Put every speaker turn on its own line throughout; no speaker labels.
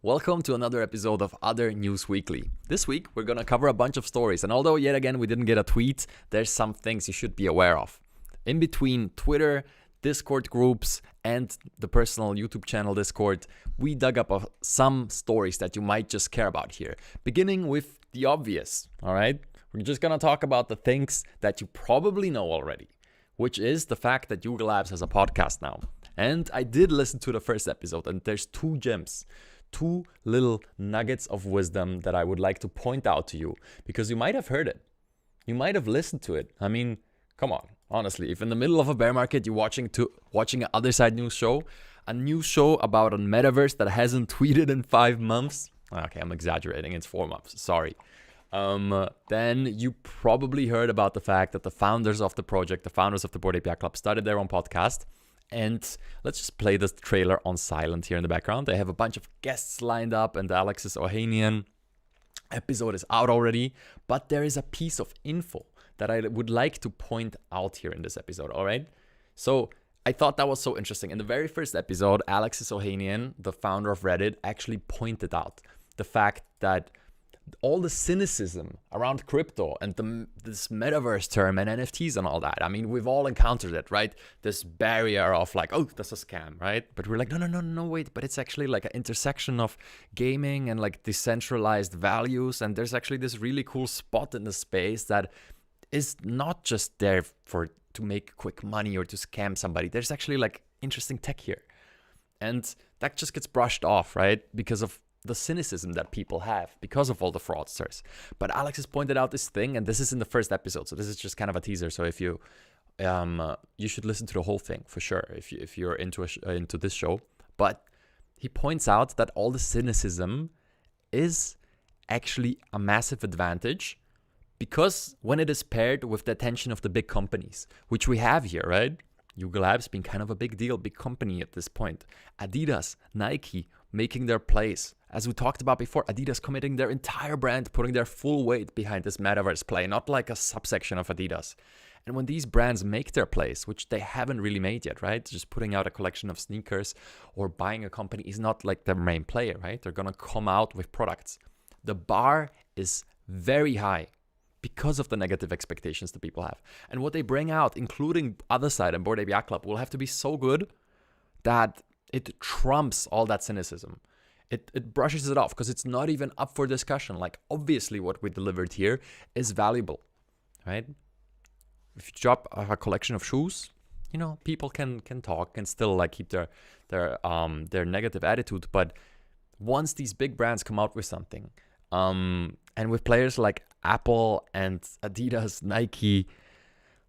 Welcome to another episode of OtherNews Weekly. This week, we're going to cover a bunch of stories, and although yet again we didn't get a tweet, there's some things you should be aware of. In between Twitter, Discord groups, and the personal YouTube channel Discord, we dug up some stories that you might just care about here, beginning with the obvious, all right? We're just going to talk about the things that you probably know already, which is the fact that Google Labs has a podcast now. And I did listen to the first episode, and there's two gems, two little nuggets of wisdom that I would like to point out to you, because you might have heard it. You might have listened to it. I mean, come on, honestly, if in the middle of a bear market you're watching an Othersidenews show, a news show about a Metaverse that hasn't tweeted in 5 months, okay, I'm exaggerating, it's 4 months, sorry. Then you probably heard about the fact that the founders of the project, the founders of the Bored Ape Club, started their own podcast. And let's just play this trailer on silent here in the background. They have a bunch of guests lined up, and the Alexis Ohanian episode is out already. But there is a piece of info that I would like to point out here in this episode, all right? So I thought that was so interesting. In the very first episode, Alexis Ohanian, the founder of Reddit, actually pointed out the fact that all the cynicism around crypto and this metaverse term and NFTs and all that. I mean, we've all encountered it, right? This barrier of like, oh, that's a scam, right? But we're like, no, wait. But it's actually like an intersection of gaming and like decentralized values. And there's actually this really cool spot in the space that is not just there to make quick money or to scam somebody. There's actually like interesting tech here. And that just gets brushed off, right? Because of the cynicism that people have because of all the fraudsters. But Alex has pointed out this thing, and this is in the first episode, so this is just kind of a teaser. So if you you should listen to the whole thing for sure if you're into this show. But he points out that all the cynicism is actually a massive advantage, because when it is paired with the attention of the big companies, which we have here, right? Google Labs being kind of a big deal, big company at this point. Adidas, Nike making their place. As we talked about before, Adidas committing their entire brand, putting their full weight behind this metaverse play, not like a subsection of Adidas. And when these brands make their place, which they haven't really made yet, right? Just putting out a collection of sneakers or buying a company is not like their main player, right? They're going to come out with products. The bar is very high because of the negative expectations that people have. And what they bring out, including Otherside and Bored Ape Club, will have to be so good that it trumps all that cynicism. It brushes it off because it's not even up for discussion. Like, obviously what we delivered here is valuable, right? If you drop a collection of shoes, you know, people can talk and still like keep their negative attitude. But once these big brands come out with something, and with players like Apple and Adidas, Nike,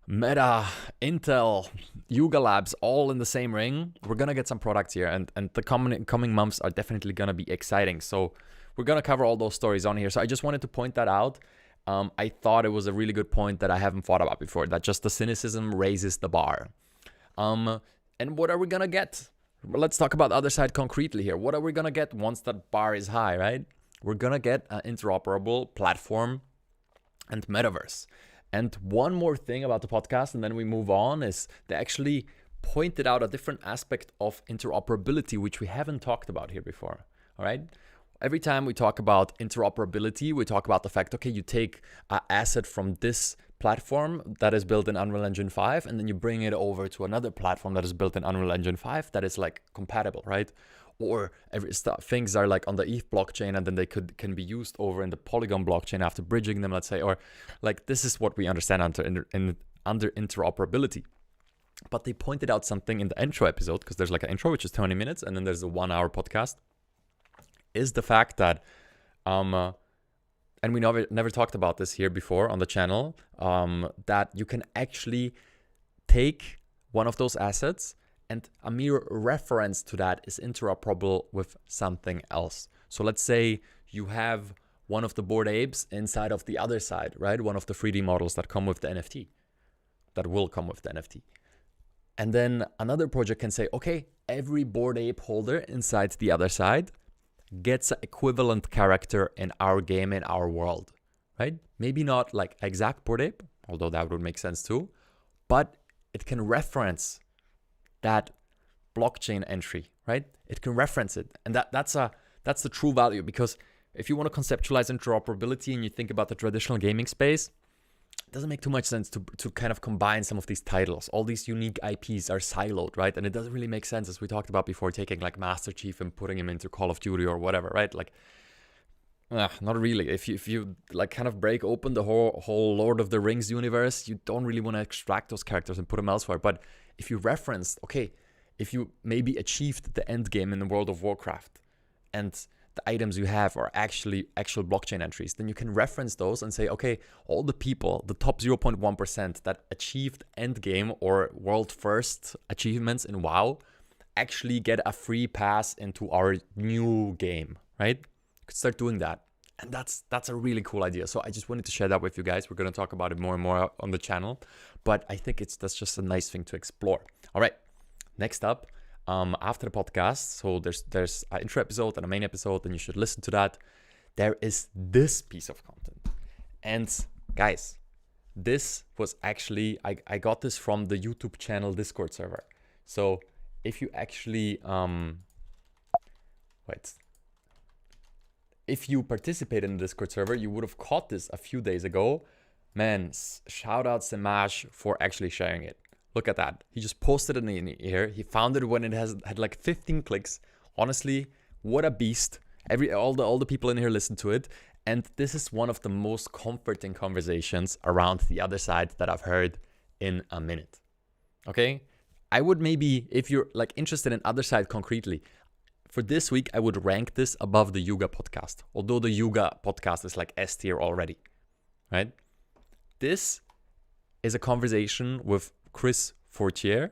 Meta, Intel, Yuga Labs, all in the same ring, we're going to get some products here. And the coming months are definitely going to be exciting. So we're going to cover all those stories on here. So I just wanted to point that out. I thought it was a really good point that I haven't thought about before, that just the cynicism raises the bar. And what are we going to get? Well, let's talk about Otherside concretely here. What are we going to get once that bar is high, right? We're going to get an interoperable platform and metaverse. And one more thing about the podcast, and then we move on, is they actually pointed out a different aspect of interoperability, which we haven't talked about here before, all right? Every time we talk about interoperability, we talk about the fact, okay, you take an asset from this platform that is built in Unreal Engine 5, and then you bring it over to another platform that is built in Unreal Engine 5 that is like compatible, right? Or things are like on the ETH blockchain, and then they can be used over in the Polygon blockchain after bridging them, let's say. Or like, this is what we understand under interoperability. But they pointed out something in the intro episode, because there's like an intro, which is 20 minutes, and then there's a 1-hour podcast, is the fact that, and we never talked about this here before on the channel, that you can actually take one of those assets, and a mere reference to that is interoperable with something else. So let's say you have one of the Bored Apes inside of the Otherside, right? One of the 3D models that come with the NFT, that will come with the NFT. And then another project can say, okay, every Bored Ape holder inside the Otherside gets an equivalent character in our game, in our world, right? Maybe not like exact Bored Ape, although that would make sense too, but it can reference that blockchain entry, right? It can reference it. And that's a That's the true value, because if you want to conceptualize interoperability and you think about the traditional gaming space, it doesn't make too much sense to kind of combine some of these titles. All these unique IPs are siloed, right? And it doesn't really make sense, as we talked about before, taking like Master Chief and putting him into Call of Duty or whatever, right? Like, not really. If you like kind of break open the whole Lord of the Rings universe, you don't really want to extract those characters and put them elsewhere. But if you referenced, okay, if you maybe achieved the end game in the World of Warcraft and the items you have are actual blockchain entries, then you can reference those and say, okay, all the people, the top 0.1% that achieved end game or world first achievements in WoW actually get a free pass into our new game, right? You could start doing that. And that's a really cool idea. So I just wanted to share that with you guys. We're going to talk about it more and more on the channel, but I think that's just a nice thing to explore. All right, next up, after the podcast, so there's an intro episode and a main episode, and you should listen to that. There is this piece of content. And guys, this was actually, I got this from the YouTube channel Discord server. So if you actually, if you participate in the Discord server, you would have caught this a few days ago. Man, shout out Semash for actually sharing it. Look at that. He just posted it in here. He found it when it had like 15 clicks. Honestly, what a beast. All the people in here listen to it. And this is one of the most comforting conversations around the other side that I've heard in a minute. Okay? I would maybe, if you're like interested in Otherside concretely, for this week, I would rank this above the Yuga podcast. Although the Yuga podcast is like S tier already. Right? This is a conversation with Chris Fortier,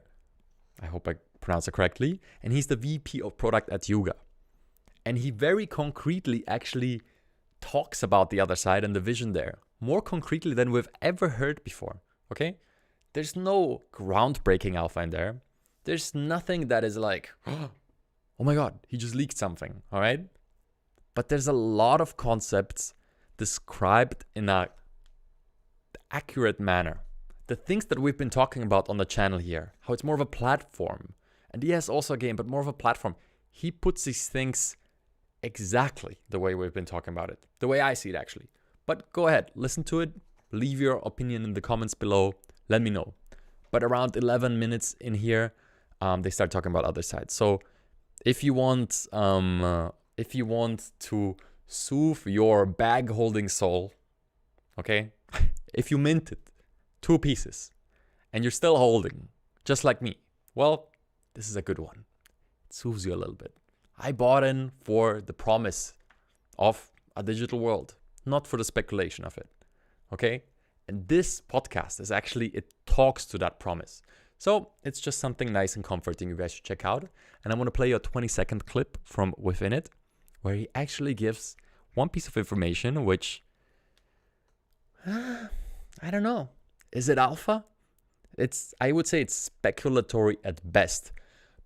I hope I pronounced it correctly, and he's the VP of product at Yuga. And he very concretely actually talks about the other side and the vision there, more concretely than we've ever heard before, okay? There's no groundbreaking alpha in there. There's nothing that is like, oh my God, he just leaked something, all right? But there's a lot of concepts described in a accurate manner. The things that we've been talking about on the channel here, how it's more of a platform, and yes, also a game, but more of a platform. He puts these things exactly the way we've been talking about it, the way I see it actually. But go ahead, listen to it, leave your opinion in the comments below, let me know. But around 11 minutes in here, they start talking about Otherside. So if you want to soothe your bag holding soul, okay, if you mint it, 2 pieces, and you're still holding, just like me, well, this is a good one. It soothes you a little bit. I bought in for the promise of a digital world, not for the speculation of it, okay? And this podcast is actually, it talks to that promise. So it's just something nice and comforting you guys should check out. And I want to play you a 20-second clip from within it, where he actually gives one piece of information, which, I don't know. Is it alpha? I would say it's speculatory at best.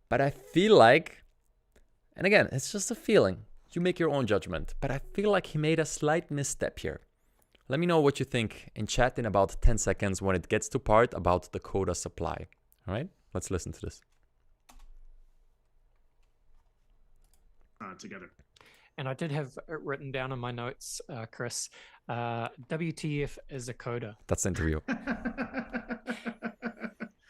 But I feel like, and again, it's just a feeling. You make your own judgment. But I feel like he made a slight misstep here. Let me know what you think in chat in about 10 seconds when it gets to part about the quota supply. All right, let's listen to this.
Together.
And I did have it written down in my notes, Chris. WTF is a coda.
That's the interview.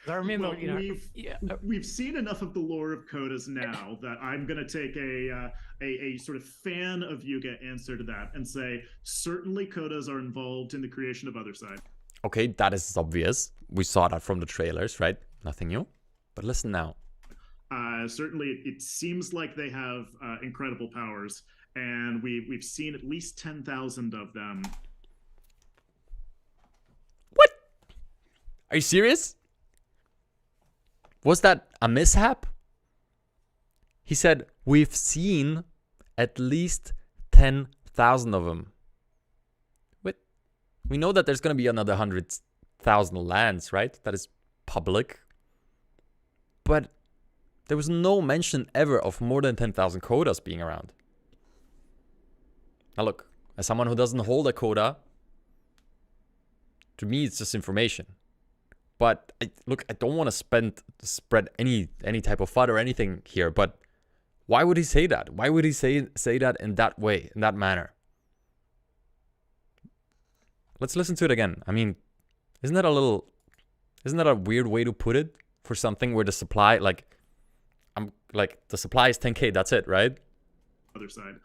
I remember,
well, we've seen enough of the lore of codas now that I'm going to take a sort of fan of Yuga answer to that and say, certainly codas are involved in the creation of Otherside.
Okay, that is obvious. We saw that from the trailers, right? Nothing new. But listen now.
Certainly, it seems like they have incredible powers, and we've seen at least 10,000 of them.
What? Are you serious? Was that a mishap? He said, we've seen at least 10,000 of them. Wait, we know that there's going to be another 100,000 lands, right? That is public. But there was no mention ever of more than 10,000 quotas being around. Now look, as someone who doesn't hold a quota, to me it's just information. But look, I don't want to spread any type of FUD or anything here, but Why would he say that? Why would he say that in that way, in that manner? Let's listen to it again. I mean, isn't that a weird way to put it for something where the supply, like the supply is 10K, that's it, right?
Otherside.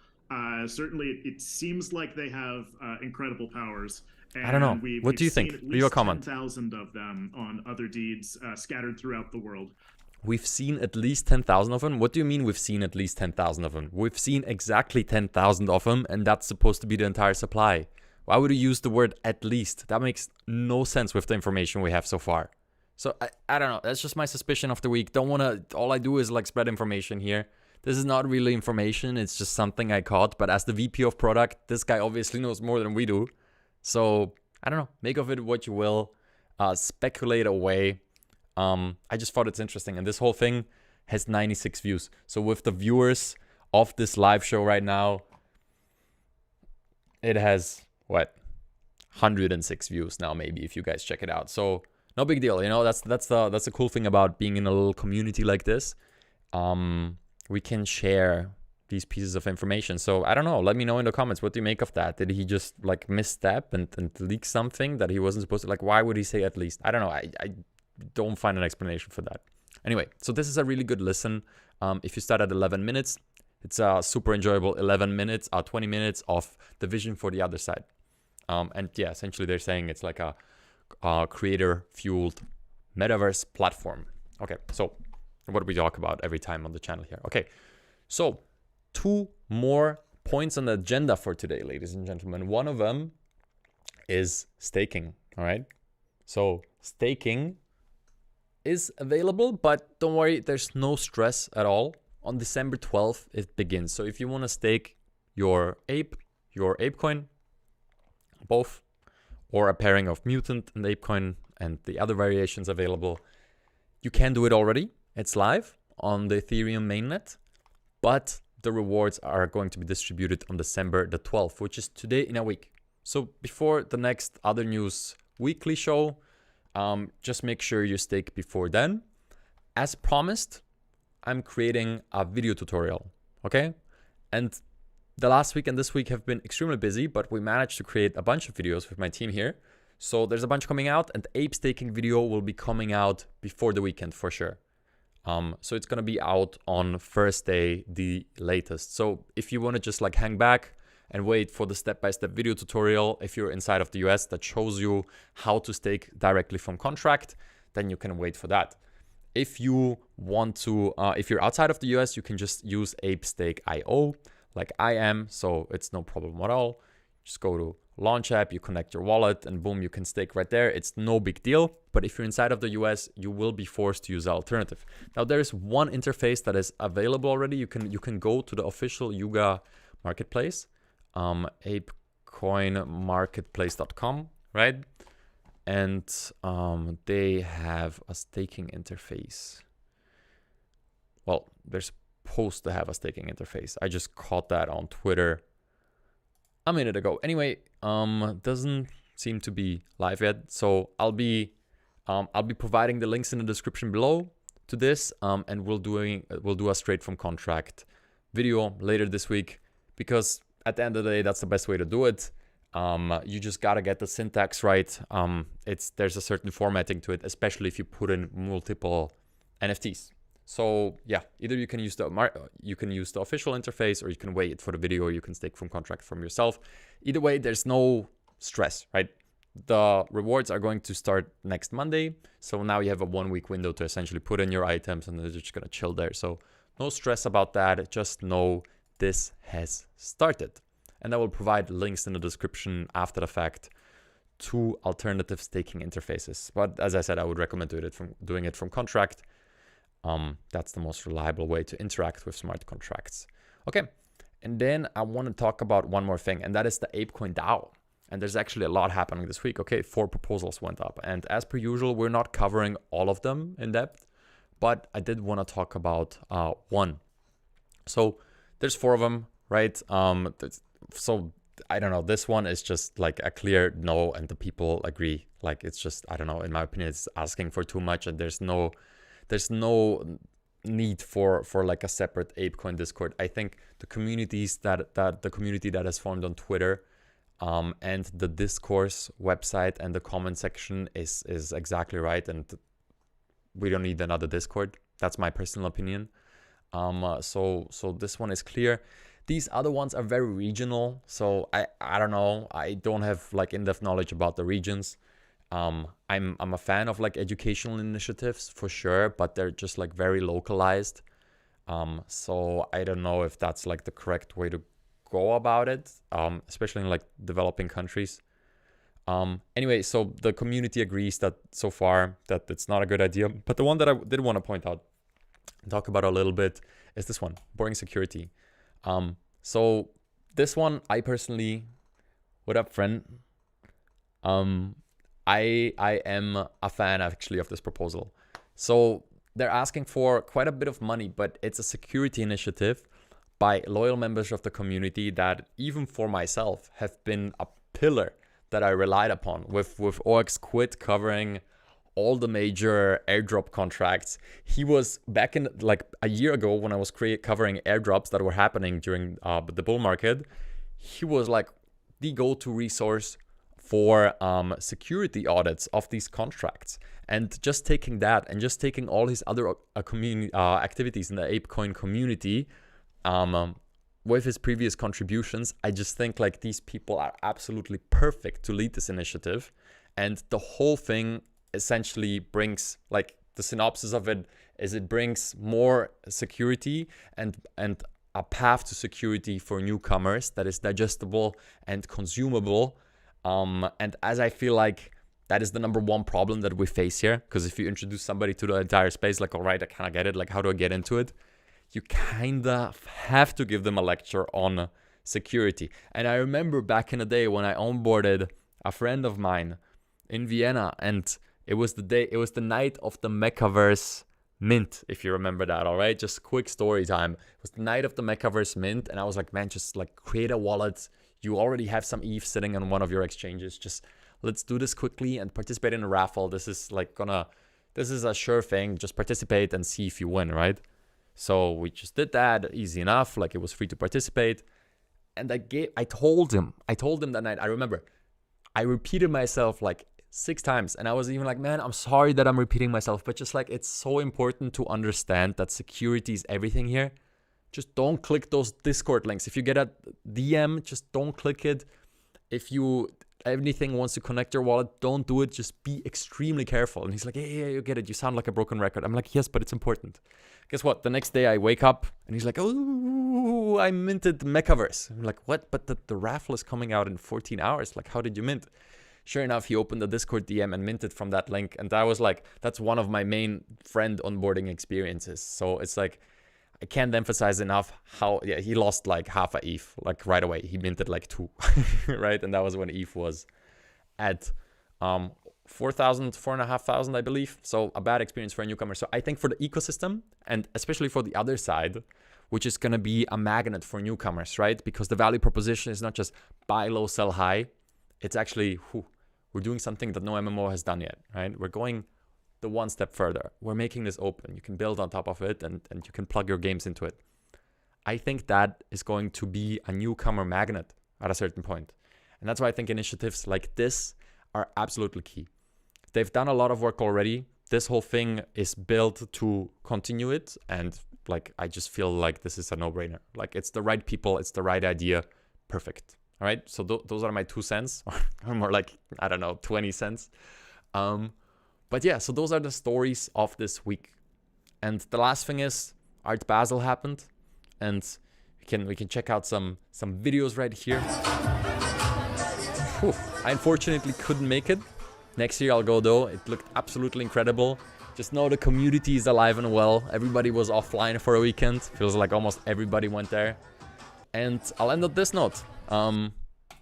Certainly, it seems like they have incredible powers. And
I don't know. What do you think? Leave a comment.
10,000 of them on other deeds scattered throughout the world.
We've seen at least 10,000 of them. What do you mean we've seen at least 10,000 of them? We've seen exactly 10,000 of them, and that's supposed to be the entire supply. Why would you use the word at least? That makes no sense with the information we have so far. So I don't know. That's just my suspicion of the week. All I do is like spread information here. This is not really information. It's just something I caught. But as the VP of product, this guy obviously knows more than we do. So I don't know. Make of it what you will. Speculate away. I just thought it's interesting. And this whole thing has 96 views. So with the viewers of this live show right now, it has, what, 106 views now, maybe, if you guys check it out. So no big deal. You know, that's the cool thing about being in a little community like this. We can share these pieces of information. So I don't know. Let me know in the comments. What do you make of that? Did he just like misstep and leak something that he wasn't supposed to? Like, why would he say at least? I don't know. I don't find an explanation for that. Anyway, so this is a really good listen. If you start at 11 minutes, it's a super enjoyable 11 minutes, 20 minutes of the vision for the other side. And yeah, essentially they're saying it's like a creator-fueled metaverse platform. Okay, so what do we talk about every time on the channel here? Okay, so 2 more points on the agenda for today, ladies and gentlemen. One of them is staking, all right? So staking is available, but don't worry, there's no stress at all. On December 12th, it begins. So if you want to stake your ape coin, both, or a pairing of mutant and ape coin and the other variations available, you can do it already. It's live on the Ethereum mainnet, but the rewards are going to be distributed on December the 12th, which is today in a week. So before the next Other News weekly show, just make sure you stake before then. As promised, I'm creating a video tutorial, okay? And the last week and this week have been extremely busy, but we managed to create a bunch of videos with my team here. So there's a bunch coming out, and the ape staking video will be coming out before the weekend for sure. So it's gonna be out on Thursday, the latest. So if you wanna just like hang back and wait for the step-by-step video tutorial, if you're inside of the US that shows you how to stake directly from contract, then you can wait for that. If you want to, if you're outside of the US, you can just use ApeStake.io like I am, so it's no problem at all. Just go to Launch app, you connect your wallet, and boom, you can stake right there. It's no big deal. But if you're inside of the US, you will be forced to use the alternative. Now, there is one interface that is available already. You can go to the official Yuga marketplace, apecoinmarketplace.com, right? And they have a staking interface. Well, they're supposed to have a staking interface. I just caught that on Twitter a minute ago. Anyway, doesn't seem to be live yet. So I'll be providing the links in the description below to this, and we'll do a straight from contract video later this week, because at the end of the day, that's the best way to do it. You just gotta get the syntax right. There's a certain formatting to it, especially if you put in multiple NFTs. So yeah, either you can use the official interface, or you can wait for the video, or you can stake from contract from yourself. Either way, there's no stress, right? The rewards are going to start next Monday. So now you have a 1-week window to essentially put in your items, and they're just gonna chill there. So no stress about that. Just know this has started. And I will provide links in the description after the fact to alternative staking interfaces. But as I said, I would recommend doing it from contract. That's the most reliable way to interact with smart contracts. Okay, and then I want to talk about one more thing, and that is the ApeCoin DAO. And there's actually a lot happening this week. Okay, 4 proposals went up. And as per usual, we're not covering all of them in depth, but I did want to talk about one. So there's 4 of them, right? So I don't know, this one is just like a clear no, and the people agree. Like, it's just, I don't know, in my opinion, it's asking for too much, and there's no need for like a separate ApeCoin Discord. I think the communities the community that has formed on Twitter and the discourse website and the comment section is exactly right, and we don't need another Discord. That's my personal opinion. So this one is clear. These other ones are very regional, so I don't know. I don't have like in-depth knowledge about the regions. I'm a fan of like educational initiatives for sure, but they're just like very localized. So I don't know if that's like the correct way to go about it, especially in like developing countries. Anyway, so the community agrees that so far that it's not a good idea. But the one that I did want to point out and talk about a little bit is this one, boring security. So this one, I personally, what up, friend? I am a fan actually of this proposal. So they're asking for quite a bit of money, but it's a security initiative by loyal members of the community that even for myself have been a pillar that I relied upon with OX Quid covering all the major airdrop contracts. He was back in like a year ago when I was covering airdrops that were happening during the bull market. He was like the go-to resource for security audits of these contracts. And just taking that and just taking all his other community activities in the ApeCoin community with his previous contributions, I just think like these people are absolutely perfect to lead this initiative. And the whole thing essentially brings, like, the synopsis of it is it brings more security and a path to security for newcomers that is digestible and consumable. And as I feel like that is the number one problem that we face here, because if you introduce somebody to the entire space, like, all right, I kind of get it, like, how do I get into it? You kind of have to give them a lecture on security. And I remember back in the day when I onboarded a friend of mine in Vienna, and it was the night of the Metaverse mint, if you remember that, all right? Just quick story time. It was the night of the Metaverse mint, and I was like, man, just like create a wallet. You already have some ETH sitting on one of your exchanges. Just let's do this quickly and participate in a raffle. This is a sure thing. Just participate and see if you win, right? So we just did that, easy enough. Like, it was free to participate. And I told him that night, I remember, I repeated myself like 6 times. And I was even like, man, I'm sorry that I'm repeating myself, but just like, it's so important to understand that security is everything here. Just don't click those Discord links. If you get a DM, just don't click it. If anything wants to connect your wallet, don't do it. Just be extremely careful. And he's like, yeah, you get it. You sound like a broken record. I'm like, yes, but it's important. Guess what? The next day I wake up and he's like, oh, I minted Metaverse. I'm like, what? But the raffle is coming out in 14 hours. Like, how did you mint? Sure enough, he opened the Discord DM and minted from that link. And I was like, that's one of my main friend onboarding experiences. So it's like, I can't emphasize enough how, he lost like half a ETH, like right away. He minted like 2, right? And that was when ETH was at 4,000, 4,500, I believe. So a bad experience for a newcomer. So I think for the ecosystem, and especially for the other side, which is going to be a magnet for newcomers, right? Because the value proposition is not just buy low, sell high. It's actually, we're doing something that no MMO has done yet, right? We're going the one step further. We're making this open. You can build on top of it and you can plug your games into it. I think that is going to be a newcomer magnet at a certain point. And that's why I think initiatives like this are absolutely key. They've done a lot of work already. This whole thing is built to continue it. And like, I just feel like this is a no-brainer. Like, it's the right people. It's the right idea. Perfect. All right. So those are my 2 cents, or more like, I don't know, 20 cents. But yeah, so those are the stories of this week. And the last thing is Art Basel happened, and we can check out some videos right here. I unfortunately couldn't make it. Next year I'll go though. It looked absolutely incredible. Just know the community is alive and well. Everybody was offline for a weekend. Feels like almost everybody went there. And I'll end on this note.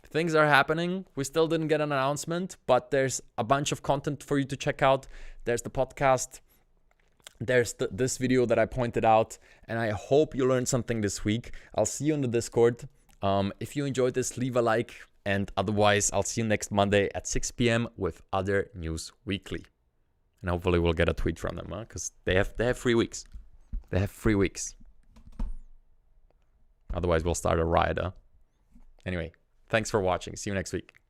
Things are happening. We still didn't get an announcement, but there's a bunch of content for you to check out. There's the podcast. There's this video that I pointed out, and I hope you learned something this week. I'll see you in the Discord. If you enjoyed this, leave a like, and otherwise, I'll see you next Monday at 6 p.m. with Other News Weekly. And hopefully we'll get a tweet from them, because they have 3 weeks. They have 3 weeks. Otherwise, we'll start a riot. Anyway, thanks for watching. See you next week.